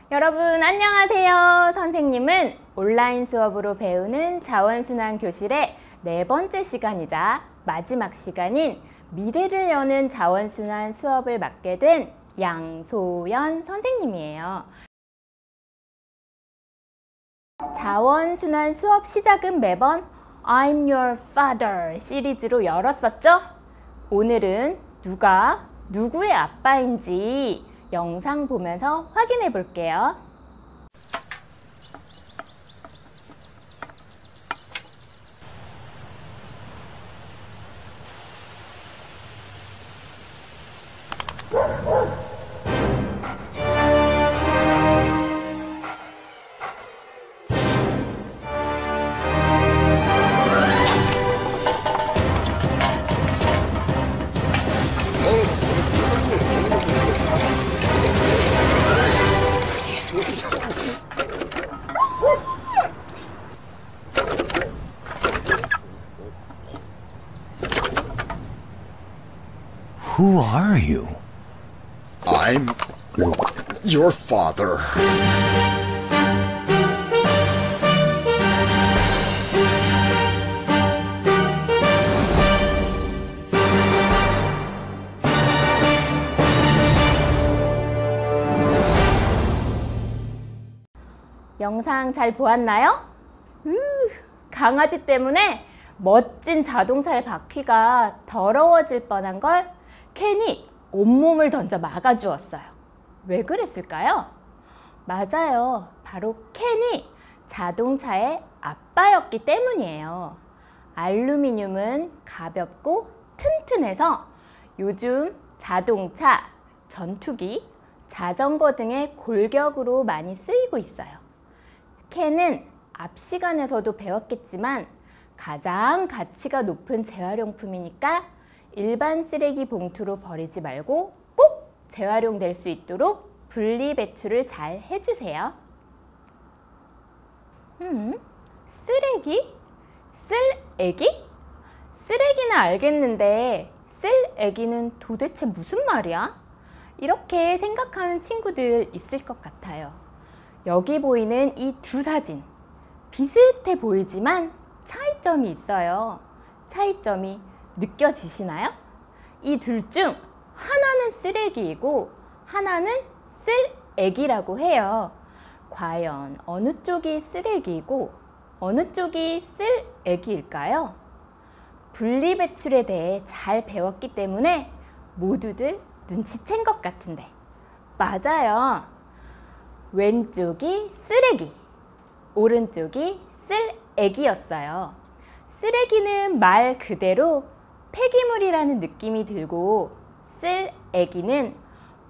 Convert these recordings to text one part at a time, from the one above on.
여러분 안녕하세요. 선생님은 온라인 수업으로 배우는 자원순환 교실의 네 번째 시간이자 마지막 시간인 미래를 여는 자원순환 수업을 맡게 된 양소연 선생님이에요. 자원순환 수업 시작은 매번 I'm your father 시리즈로 열었었죠? 오늘은 누가 누구의 아빠인지 영상 보면서 확인해 볼게요. Who are you? I'm your father. 영상 잘 보았나요? 강아지 때문에 멋진 자동차의 바퀴가 더러워질 뻔한 걸 켄이 온몸을 던져 막아주었어요. 왜 그랬을까요? 맞아요. 바로 켄이 자동차의 아빠였기 때문이에요. 알루미늄은 가볍고 튼튼해서 요즘 자동차, 전투기, 자전거 등의 골격으로 많이 쓰이고 있어요. 켄은 앞 시간에서도 배웠겠지만 가장 가치가 높은 재활용품이니까 일반 쓰레기 봉투로 버리지 말고 꼭 재활용될 수 있도록 분리배출을 잘 해주세요. 쓰레기? 쓸애기? 쓰레기는 알겠는데 쓸애기는 도대체 무슨 말이야? 이렇게 생각하는 친구들 있을 것 같아요. 여기 보이는 이 두 사진 비슷해 보이지만 차이점이 있어요. 차이점이 느껴지시나요? 이 둘 중 하나는 쓰레기이고 하나는 쓸애기라고 해요. 과연 어느 쪽이 쓰레기이고 어느 쪽이 쓸애기일까요? 분리배출에 대해 잘 배웠기 때문에 모두들 눈치챈 것 같은데 맞아요. 왼쪽이 쓰레기, 오른쪽이 쓸애기였어요. 쓰레기는 말 그대로 폐기물이라는 느낌이 들고 쓸애기는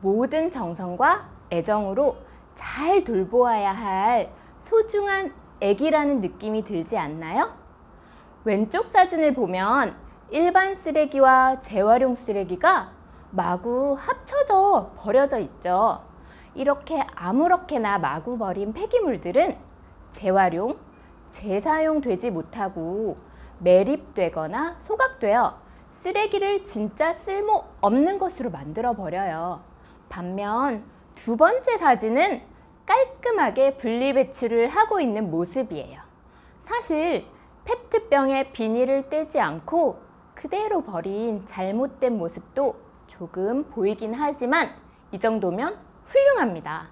모든 정성과 애정으로 잘 돌보아야 할 소중한 애기라는 느낌이 들지 않나요? 왼쪽 사진을 보면 일반 쓰레기와 재활용 쓰레기가 마구 합쳐져 버려져 있죠. 이렇게 아무렇게나 마구 버린 폐기물들은 재활용, 재사용되지 못하고 매립되거나 소각되어 쓰레기를 진짜 쓸모없는 것으로 만들어 버려요. 반면 두 번째 사진은 깔끔하게 분리배출을 하고 있는 모습이에요. 사실 페트병에 비닐을 떼지 않고 그대로 버린 잘못된 모습도 조금 보이긴 하지만 이 정도면 훌륭합니다.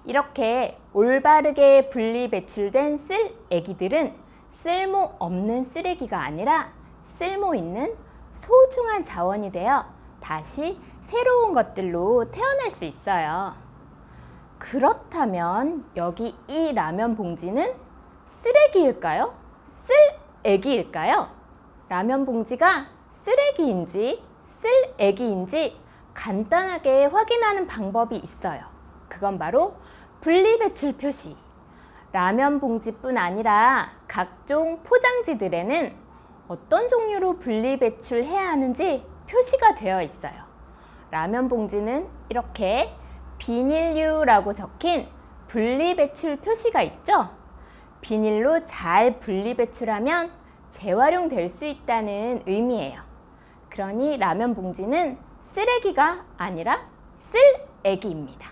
이렇게 올바르게 분리배출된 쓸애기들은 쓸모없는 쓰레기가 아니라 쓸모있는 소중한 자원이 되어 다시 새로운 것들로 태어날 수 있어요. 그렇다면 여기 이 라면 봉지는 쓰레기일까요? 쓸애기일까요? 라면 봉지가 쓰레기인지 쓸애기인지 간단하게 확인하는 방법이 있어요. 그건 바로 분리배출 표시. 라면 봉지뿐 아니라 각종 포장지들에는 어떤 종류로 분리배출해야 하는지 표시가 되어 있어요. 라면 봉지는 이렇게 비닐류라고 적힌 분리배출 표시가 있죠? 비닐로 잘 분리배출하면 재활용될 수 있다는 의미예요. 그러니 라면 봉지는 쓰레기가 아니라 쓸애기입니다.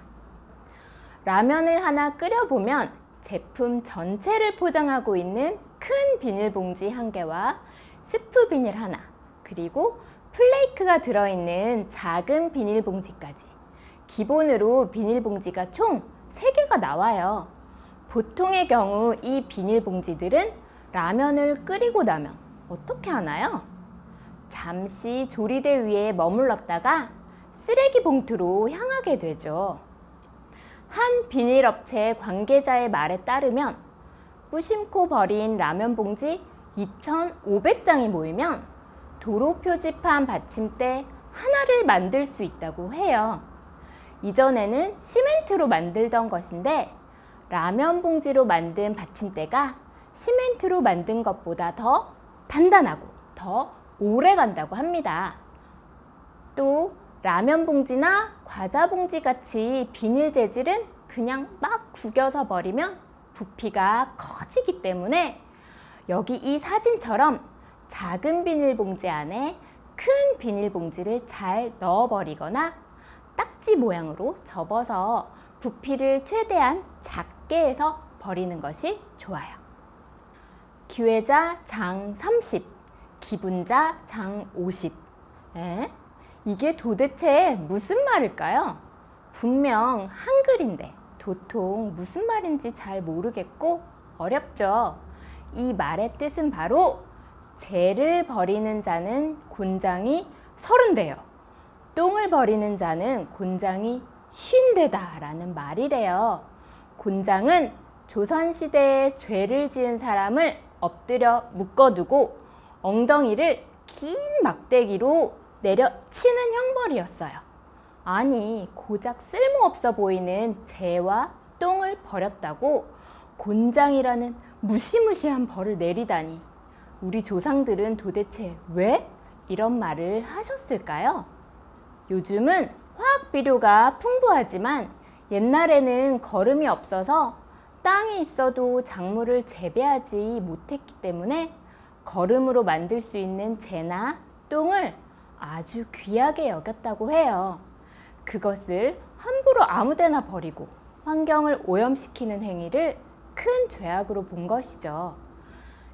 라면을 하나 끓여보면 제품 전체를 포장하고 있는 큰 비닐봉지 1개와 스프 비닐 하나, 그리고 플레이크가 들어있는 작은 비닐봉지까지 기본으로 비닐봉지가 총 3개가 나와요. 보통의 경우 이 비닐봉지들은 라면을 끓이고 나면 어떻게 하나요? 잠시 조리대 위에 머물렀다가 쓰레기 봉투로 향하게 되죠. 한 비닐업체 관계자의 말에 따르면 무심코 버린 라면 봉지 2,500장이 모이면 도로 표지판 받침대 하나를 만들 수 있다고 해요. 이전에는 시멘트로 만들던 것인데 라면 봉지로 만든 받침대가 시멘트로 만든 것보다 더 단단하고 더 오래 간다고 합니다. 또 라면 봉지나 과자 봉지 같이 비닐 재질은 그냥 막 구겨서 버리면 부피가 커지기 때문에 여기 이 사진처럼 작은 비닐봉지 안에 큰 비닐봉지를 잘 넣어버리거나 딱지 모양으로 접어서 부피를 최대한 작게 해서 버리는 것이 좋아요. 기회자 장 30, 기분자 장 50. 이게 도대체 무슨 말일까요? 분명 한글인데 도통 무슨 말인지 잘 모르겠고 어렵죠. 이 말의 뜻은 바로 재를 버리는 자는 곤장이 30대요. 똥을 버리는 자는 곤장이 50대다 라는 말이래요. 곤장은 조선시대에 죄를 지은 사람을 엎드려 묶어두고 엉덩이를 긴 막대기로 내려치는 형벌이었어요. 아니, 고작 쓸모없어 보이는 재와 똥을 버렸다고 곤장이라는 무시무시한 벌을 내리다니, 우리 조상들은 도대체 왜 이런 말을 하셨을까요? 요즘은 화학 비료가 풍부하지만 옛날에는 거름이 없어서 땅이 있어도 작물을 재배하지 못했기 때문에 거름으로 만들 수 있는 재나 똥을 아주 귀하게 여겼다고 해요. 그것을 함부로 아무데나 버리고 환경을 오염시키는 행위를 큰 죄악으로 본 것이죠.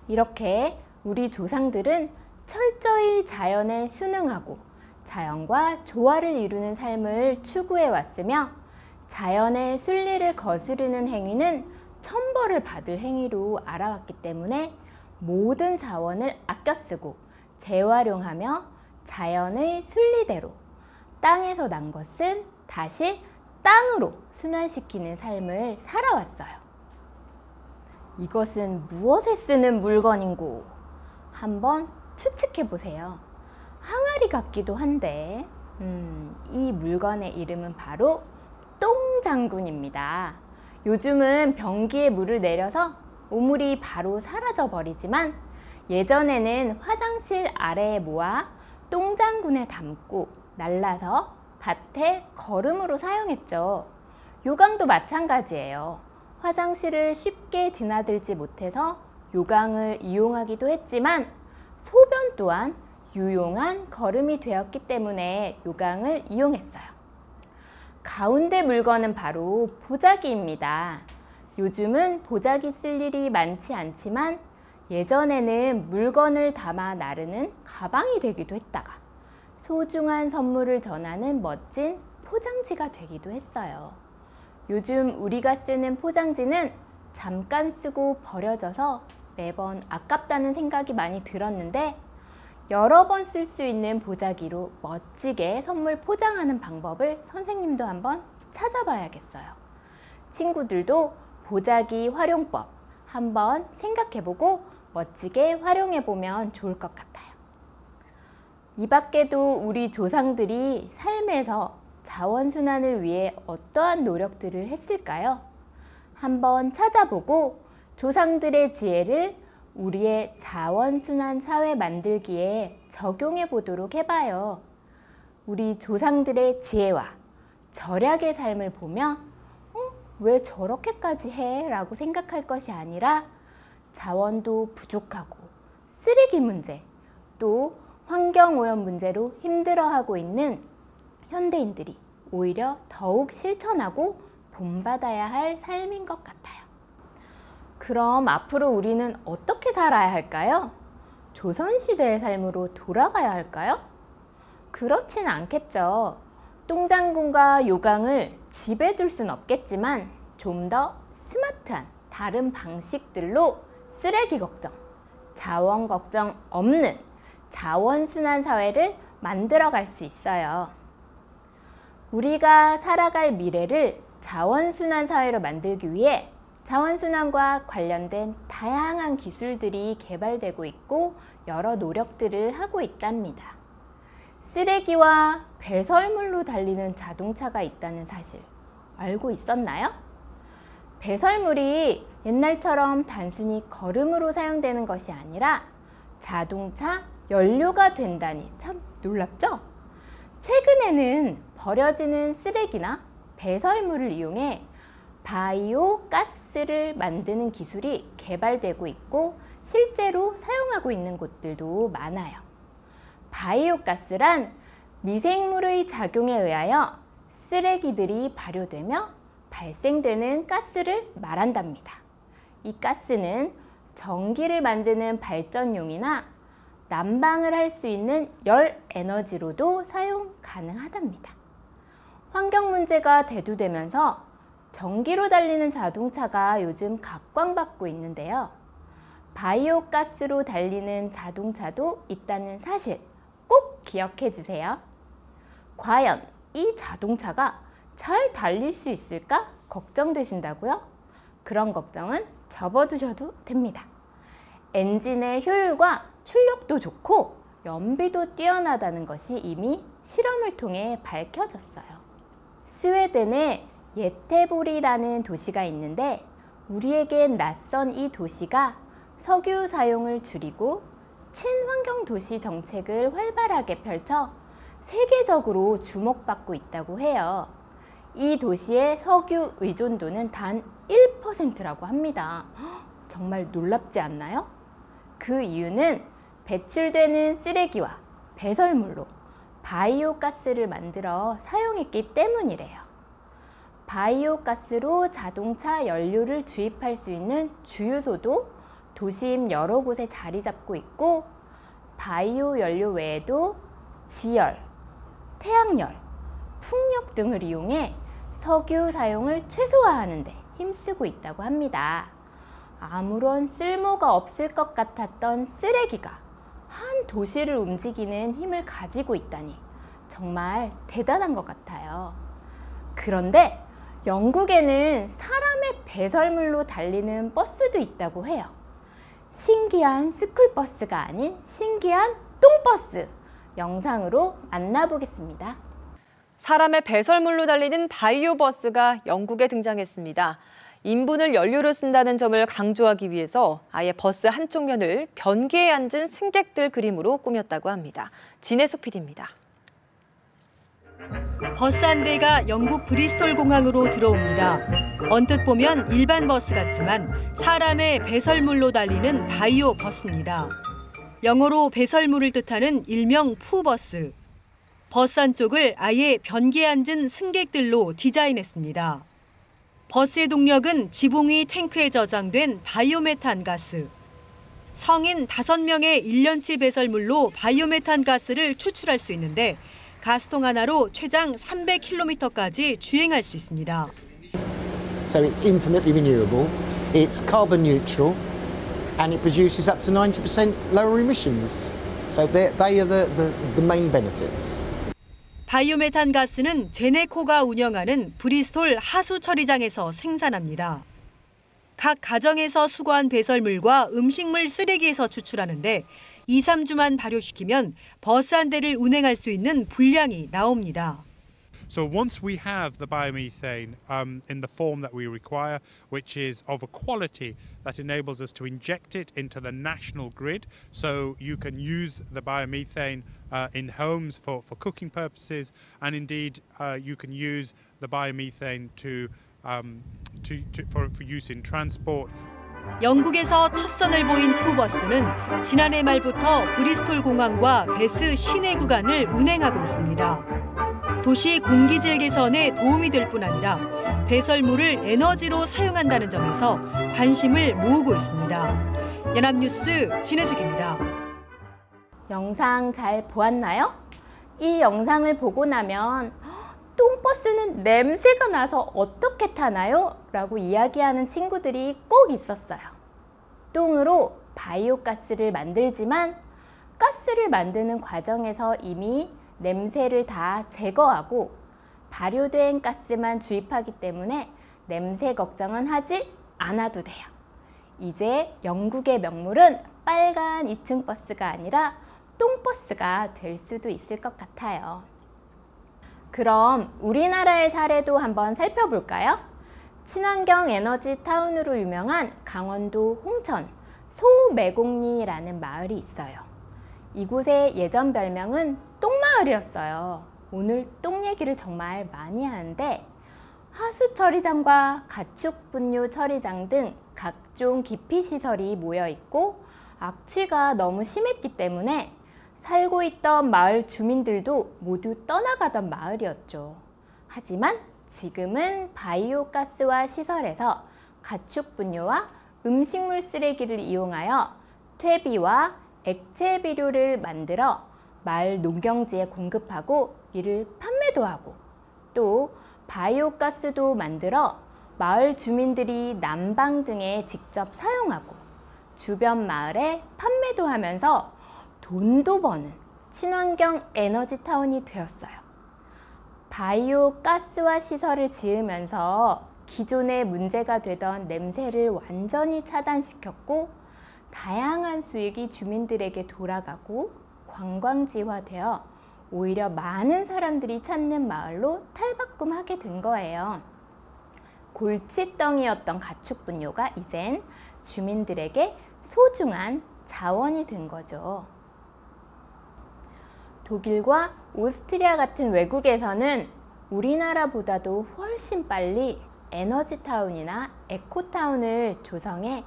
이렇게 우리 조상들은 철저히 자연에 순응하고 자연과 조화를 이루는 삶을 추구해 왔으며 자연의 순리를 거스르는 행위는 천벌을 받을 행위로 알아왔기 때문에 모든 자원을 아껴 쓰고 재활용하며 자연의 순리대로 땅에서 난 것은 다시 땅으로 순환시키는 삶을 살아왔어요. 이것은 무엇에 쓰는 물건인고? 한번 추측해 보세요. 항아리 같기도 한데 이 물건의 이름은 바로 똥장군입니다. 요즘은 변기에 물을 내려서 오물이 바로 사라져 버리지만 예전에는 화장실 아래에 모아 똥장군에 담고 날라서 밭에 거름으로 사용했죠. 요강도 마찬가지예요. 화장실을 쉽게 드나들지 못해서 요강을 이용하기도 했지만 소변 또한 유용한 거름이 되었기 때문에 요강을 이용했어요. 가운데 물건은 바로 보자기입니다. 요즘은 보자기 쓸 일이 많지 않지만 예전에는 물건을 담아 나르는 가방이 되기도 했다가 소중한 선물을 전하는 멋진 포장지가 되기도 했어요. 요즘 우리가 쓰는 포장지는 잠깐 쓰고 버려져서 매번 아깝다는 생각이 많이 들었는데 여러 번 쓸 수 있는 보자기로 멋지게 선물 포장하는 방법을 선생님도 한번 찾아봐야겠어요. 친구들도 보자기 활용법 한번 생각해보고 멋지게 활용해보면 좋을 것 같아요. 이 밖에도 우리 조상들이 삶에서 자원순환을 위해 어떠한 노력들을 했을까요? 한번 찾아보고 조상들의 지혜를 우리의 자원순환 사회 만들기에 적용해 보도록 해봐요. 우리 조상들의 지혜와 절약의 삶을 보며 왜 저렇게까지 해? 라고 생각할 것이 아니라 자원도 부족하고 쓰레기 문제, 또 환경오염 문제로 힘들어하고 있는 현대인들이 오히려 더욱 실천하고 본받아야 할 삶인 것 같아요. 그럼 앞으로 우리는 어떻게 살아야 할까요? 조선시대의 삶으로 돌아가야 할까요? 그렇진 않겠죠. 똥장군과 요강을 집에 둘 순 없겠지만 좀 더 스마트한 다른 방식들로 쓰레기 걱정, 자원 걱정 없는 자원순환 사회를 만들어갈 수 있어요. 우리가 살아갈 미래를 자원순환 사회로 만들기 위해 자원순환과 관련된 다양한 기술들이 개발되고 있고 여러 노력들을 하고 있답니다. 쓰레기와 배설물로 달리는 자동차가 있다는 사실 알고 있었나요? 배설물이 옛날처럼 단순히 거름으로 사용되는 것이 아니라 자동차 연료가 된다니 참 놀랍죠? 최근에는 버려지는 쓰레기나 배설물을 이용해 바이오 가스를 만드는 기술이 개발되고 있고 실제로 사용하고 있는 곳들도 많아요. 바이오 가스란 미생물의 작용에 의하여 쓰레기들이 발효되며 발생되는 가스를 말한답니다. 이 가스는 전기를 만드는 발전용이나 난방을 할 수 있는 열 에너지로도 사용 가능하답니다. 환경 문제가 대두되면서 전기로 달리는 자동차가 요즘 각광받고 있는데요. 바이오 가스로 달리는 자동차도 있다는 사실 꼭 기억해 주세요. 과연 이 자동차가 잘 달릴 수 있을까 걱정되신다고요? 그런 걱정은 접어두셔도 됩니다. 엔진의 효율과 출력도 좋고 연비도 뛰어나다는 것이 이미 실험을 통해 밝혀졌어요. 스웨덴의 예테보리라는 도시가 있는데 우리에겐 낯선 이 도시가 석유 사용을 줄이고 친환경 도시 정책을 활발하게 펼쳐 세계적으로 주목받고 있다고 해요. 이 도시의 석유 의존도는 단 1%라고 합니다. 정말 놀랍지 않나요? 그 이유는 배출되는 쓰레기와 배설물로 바이오 가스를 만들어 사용했기 때문이래요. 바이오 가스로 자동차 연료를 주입할 수 있는 주유소도 도심 여러 곳에 자리 잡고 있고 바이오 연료 외에도 지열, 태양열, 풍력 등을 이용해 석유 사용을 최소화하는 데 힘쓰고 있다고 합니다. 아무런 쓸모가 없을 것 같았던 쓰레기가 한 도시를 움직이는 힘을 가지고 있다니 정말 대단한 것 같아요. 그런데 영국에는 사람의 배설물로 달리는 버스도 있다고 해요. 신기한 스쿨버스가 아닌 신기한 똥버스 영상으로 만나보겠습니다. 사람의 배설물로 달리는 바이오 버스가 영국에 등장했습니다. 인분을 연료로 쓴다는 점을 강조하기 위해서 아예 버스 한쪽 면을 변기에 앉은 승객들 그림으로 꾸몄다고 합니다. 진혜숙 PD입니다. 버스 한 대가 영국 브리스톨 공항으로 들어옵니다. 언뜻 보면 일반 버스 같지만 사람의 배설물로 달리는 바이오 버스입니다. 영어로 배설물을 뜻하는 일명 푸버스. 버스 한쪽을 아예 변기에 앉은 승객들로 디자인했습니다. 버스의 동력은 지붕 위 탱크에 저장된 바이오메탄 가스. 성인 5명의 1년치 배설물로 바이오메탄 가스를 추출할 수 있는데 가스통 하나로 최장 300km까지 주행할 수 있습니다. So it's infinitely renewable, it's carbon neutral, and it produces up to 90% lower emissions. So they are the main benefits. 바이오메탄 가스는 제네코가 운영하는 브리스톨 하수 처리장에서 생산합니다. 각 가정에서 수거한 배설물과 음식물 쓰레기에서 추출하는데 2, 3주만 발효시키면 버스 한 대를 운행할 수 있는 분량이 나옵니다. So once we have the biomethane in the form that we require, which is of a quality that enables us to inject it into the national grid, so you can use the biomethane in homes for cooking purposes, and indeed you can use the biomethane for use in transport. 영국에서 첫 선을 보인 푸버스는 지난해 말부터 브리스톨 공항과 베스 시내 구간을 운행하고 있습니다. 도시 공기질 개선에 도움이 될 뿐 아니라 배설물을 에너지로 사용한다는 점에서 관심을 모으고 있습니다. 연합뉴스 진혜숙입니다. 영상 잘 보았나요? 이 영상을 보고 나면 똥버스는 냄새가 나서 어떻게 타나요? 라고 이야기하는 친구들이 꼭 있었어요. 똥으로 바이오가스를 만들지만 가스를 만드는 과정에서 이미 냄새를 다 제거하고 발효된 가스만 주입하기 때문에 냄새 걱정은 하지 않아도 돼요. 이제 영국의 명물은 빨간 2층 버스가 아니라 똥버스가 될 수도 있을 것 같아요. 그럼 우리나라의 사례도 한번 살펴볼까요? 친환경 에너지 타운으로 유명한 강원도 홍천 소매곡리라는 마을이 있어요. 이곳의 예전 별명은 똥마을이었어요. 오늘 똥 얘기를 정말 많이 하는데 하수 처리장과 가축 분뇨 처리장 등 각종 기피시설이 모여 있고 악취가 너무 심했기 때문에 살고 있던 마을 주민들도 모두 떠나가던 마을이었죠. 하지만 지금은 바이오가스와 시설에서 가축 분뇨와 음식물 쓰레기를 이용하여 퇴비와 액체 비료를 만들어 마을 농경지에 공급하고 이를 판매도 하고 또 바이오가스도 만들어 마을 주민들이 난방 등에 직접 사용하고 주변 마을에 판매도 하면서 돈도 버는 친환경 에너지 타운이 되었어요. 바이오가스화 시설을 지으면서 기존에 문제가 되던 냄새를 완전히 차단시켰고 다양한 수익이 주민들에게 돌아가고 관광지화되어 오히려 많은 사람들이 찾는 마을로 탈바꿈하게 된 거예요. 골칫덩이였던 가축 분뇨가 이젠 주민들에게 소중한 자원이 된 거죠. 독일과 오스트리아 같은 외국에서는 우리나라보다도 훨씬 빨리 에너지타운이나 에코타운을 조성해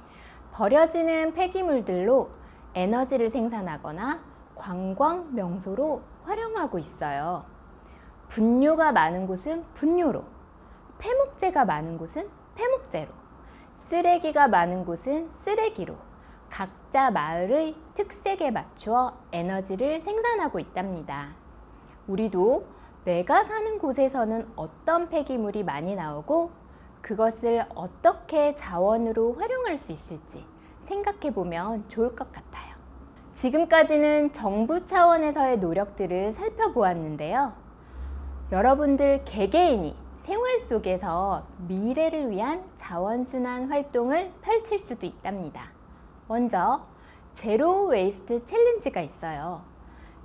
버려지는 폐기물들로 에너지를 생산하거나 관광 명소로 활용하고 있어요. 분뇨가 많은 곳은 분뇨로, 폐목재가 많은 곳은 폐목재로, 쓰레기가 많은 곳은 쓰레기로 각자 마을의 특색에 맞추어 에너지를 생산하고 있답니다. 우리도 내가 사는 곳에서는 어떤 폐기물이 많이 나오고 그것을 어떻게 자원으로 활용할 수 있을지 생각해 보면 좋을 것 같아요. 지금까지는 정부 차원에서의 노력들을 살펴보았는데요. 여러분들 개개인이 생활 속에서 미래를 위한 자원순환 활동을 펼칠 수도 있답니다. 먼저 제로 웨이스트 챌린지가 있어요.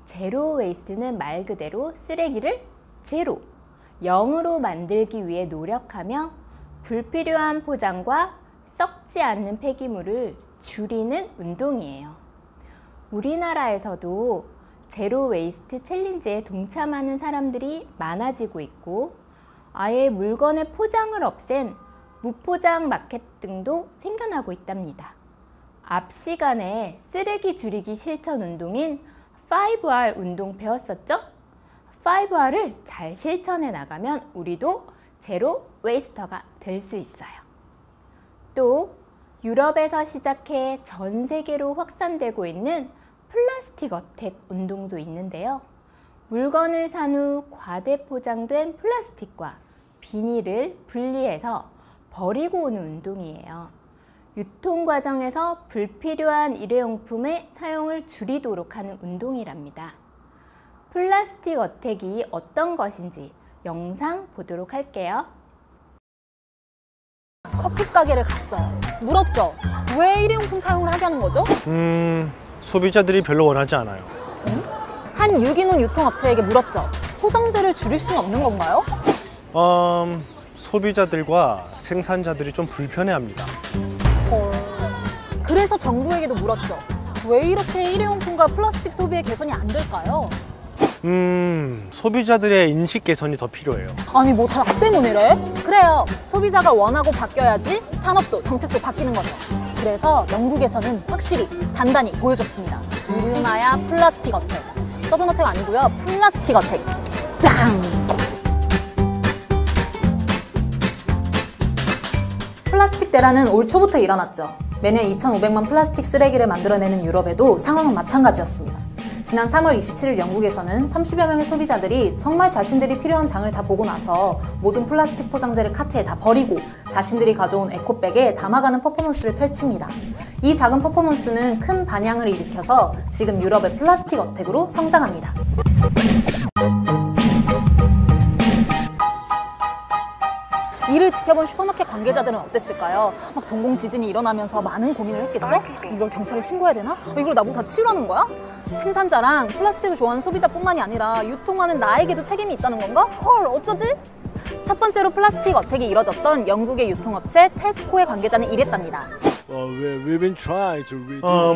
제로 웨이스트는 말 그대로 쓰레기를 제로, 0으로 만들기 위해 노력하며 불필요한 포장과 썩지 않는 폐기물을 줄이는 운동이에요. 우리나라에서도 제로 웨이스트 챌린지에 동참하는 사람들이 많아지고 있고 아예 물건의 포장을 없앤 무포장 마켓 등도 생겨나고 있답니다. 앞 시간에 쓰레기 줄이기 실천 운동인 5R 운동 배웠었죠? 5R을 잘 실천해 나가면 우리도 제로 웨이스터가 될 수 있어요. 또 유럽에서 시작해 전 세계로 확산되고 있는 플라스틱 어택 운동도 있는데요. 물건을 산 후 과대 포장된 플라스틱과 비닐을 분리해서 버리고 오는 운동이에요. 유통 과정에서 불필요한 일회용품의 사용을 줄이도록 하는 운동이랍니다. 플라스틱 어택이 어떤 것인지 영상 보도록 할게요. 커피 가게를 갔어요. 물었죠? 왜 일회용품 사용을 하게 하는 거죠? 소비자들이 별로 원하지 않아요. 한 유기농 유통업체에게 물었죠. 포장재를 줄일 수는 없는 건가요? 소비자들과 생산자들이 좀 불편해합니다. 그래서 정부에게도 물었죠. 왜 이렇게 일회용품과 플라스틱 소비의 개선이 안 될까요? 소비자들의 인식 개선이 더 필요해요. 아니 뭐 다 나 때문이래? 그래요. 소비자가 원하고 바뀌어야지 산업도 정책도 바뀌는 거죠. 그래서 영국에서는 확실히 단단히 보여줬습니다. 이름하야 플라스틱 어택. 서든 어택 아니고요. 플라스틱 어택. 빵! 플라스틱 대란은 올 초부터 일어났죠. 매년 2,500만 플라스틱 쓰레기를 만들어내는 유럽에도 상황은 마찬가지였습니다. 지난 3월 27일 영국에서는 30여 명의 소비자들이 정말 자신들이 필요한 장을 다 보고 나서 모든 플라스틱 포장재를 카트에 다 버리고 자신들이 가져온 에코백에 담아가는 퍼포먼스를 펼칩니다. 이 작은 퍼포먼스는 큰 반향을 일으켜서 지금 유럽의 플라스틱 어택으로 성장합니다. 이를 지켜본 슈퍼마켓 관계자들은 어땠을까요? 막 동공 지진이 일어나면서 많은 고민을 했겠죠? 이걸 경찰에 신고해야 되나? 이걸 나보고 다 치우라는 거야? 생산자랑 플라스틱을 좋아하는 소비자뿐만이 아니라 유통하는 나에게도 책임이 있다는 건가? 헐, 어쩌지? 첫 번째로 플라스틱 어택이 이뤄졌던 영국의 유통업체 테스코의 관계자는 이랬답니다.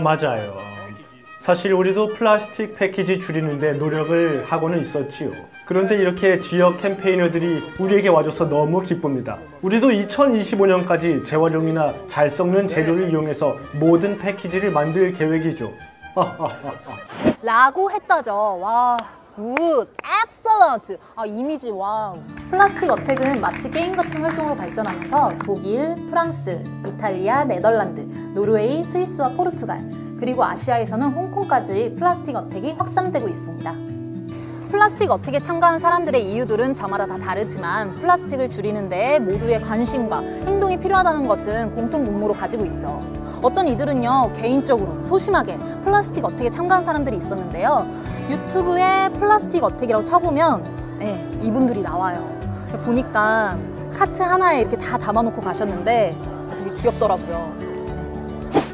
맞아요. 사실 우리도 플라스틱 패키지 줄이는데 노력을 하고는 있었지요. 그런데 이렇게 지역 캠페이너들이 우리에게 와줘서 너무 기쁩니다. 우리도 2025년까지 재활용이나 잘 썩는 재료를 이용해서 모든 패키지를 만들 계획이죠. 라고 했다죠. 와, 굿, 엑셀런트. 이미지 와우. 플라스틱 어택은 마치 게임 같은 활동으로 발전하면서 독일, 프랑스, 이탈리아, 네덜란드, 노르웨이, 스위스와 포르투갈, 그리고 아시아에서는 홍콩까지 플라스틱 어택이 확산되고 있습니다. 플라스틱 어택에 참가한 사람들의 이유들은 저마다 다 다르지만 플라스틱을 줄이는 데 모두의 관심과 행동이 필요하다는 것은 공통 분모로 가지고 있죠. 어떤 이들은요, 개인적으로 소심하게 플라스틱 어택에 참가한 사람들이 있었는데요. 유튜브에 플라스틱 어택이라고 쳐보면 이분들이 나와요. 보니까 카트 하나에 이렇게 다 담아놓고 가셨는데 되게 귀엽더라고요.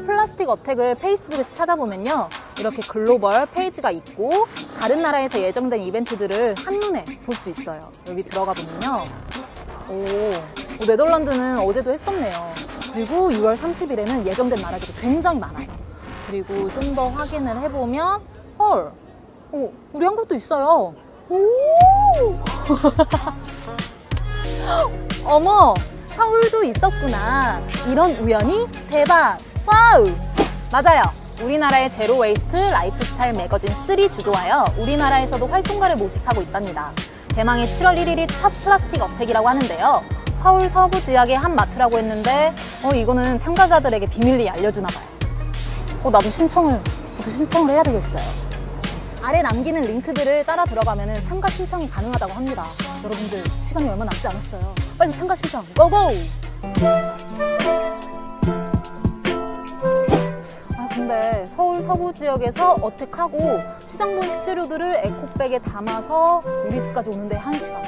플라스틱 어택을 페이스북에서 찾아보면요, 이렇게 글로벌 페이지가 있고 다른 나라에서 예정된 이벤트들을 한눈에 볼 수 있어요. 여기 들어가 보면요, 네덜란드는 어제도 했었네요. 그리고 6월 30일에는 예정된 나라들이 굉장히 많아요. 그리고 좀 더 확인을 해보면 헐, 우리 한국도 있어요. 어머, 서울도 있었구나. 이런 우연이 대박. 와우! 맞아요. 우리나라의 제로 웨이스트 라이프스타일 매거진 3 주도하여 우리나라에서도 활동가를 모집하고 있답니다. 대망의 7월 1일이 첫 플라스틱 어택이라고 하는데요. 서울 서부 지역의 한 마트라고 했는데 이거는 참가자들에게 비밀리 알려주나 봐요. 저도 신청을 해야 되겠어요. 아래 남기는 링크들을 따라 들어가면 참가 신청이 가능하다고 합니다. 여러분들 시간이 얼마 남지 않았어요. 빨리 참가 신청 고고! 근데 서울 서부 지역에서 어택하고 시장 본 식재료들을 에코백에 담아서 우리 집까지 오는데 1시간.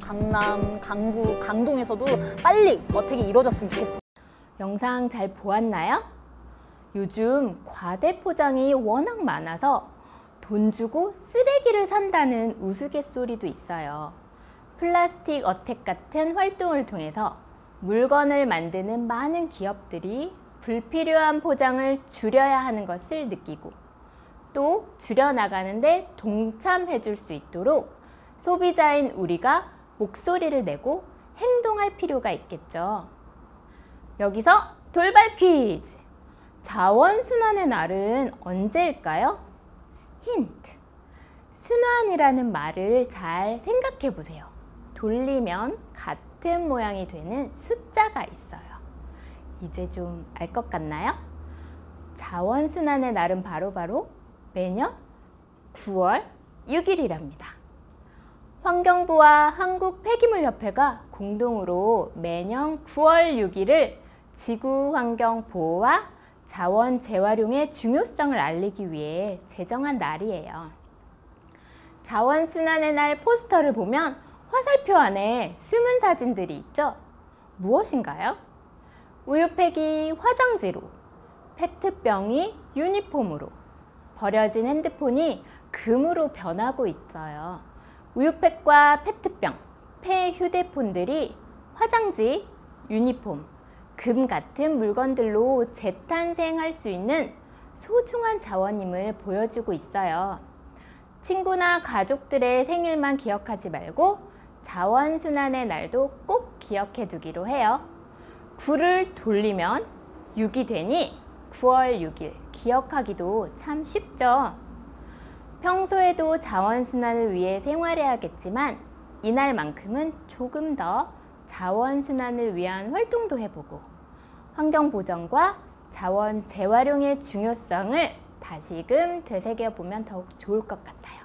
강남, 강북, 강동에서도 빨리 어택이 이루어졌으면 좋겠습니다. 영상 잘 보았나요? 요즘 과대 포장이 워낙 많아서 돈 주고 쓰레기를 산다는 우스갯소리도 있어요. 플라스틱 어택 같은 활동을 통해서 물건을 만드는 많은 기업들이 불필요한 포장을 줄여야 하는 것을 느끼고 또 줄여나가는데 동참해 줄 수 있도록 소비자인 우리가 목소리를 내고 행동할 필요가 있겠죠. 여기서 돌발 퀴즈! 자원순환의 날은 언제일까요? 힌트! 순환이라는 말을 잘 생각해 보세요. 돌리면 같은 모양이 되는 숫자가 있어요. 이제 좀 알 것 같나요? 자원순환의 날은 바로 매년 9월 6일이랍니다. 환경부와 한국폐기물협회가 공동으로 매년 9월 6일을 지구환경보호와 자원 재활용의 중요성을 알리기 위해 제정한 날이에요. 자원순환의 날 포스터를 보면 화살표 안에 숨은 사진들이 있죠? 무엇인가요? 우유팩이 화장지로, 페트병이 유니폼으로, 버려진 핸드폰이 금으로 변하고 있어요. 우유팩과 페트병, 폐 휴대폰들이 화장지, 유니폼, 금 같은 물건들로 재탄생할 수 있는 소중한 자원임을 보여주고 있어요. 친구나 가족들의 생일만 기억하지 말고 자원순환의 날도 꼭 기억해 두기로 해요. 9를 돌리면 6이 되니 9월 6일 기억하기도 참 쉽죠. 평소에도 자원순환을 위해 생활해야겠지만 이날만큼은 조금 더 자원 순환을 위한 활동도 해보고 환경 보전과 자원 재활용의 중요성을 다시금 되새겨보면 더욱 좋을 것 같아요.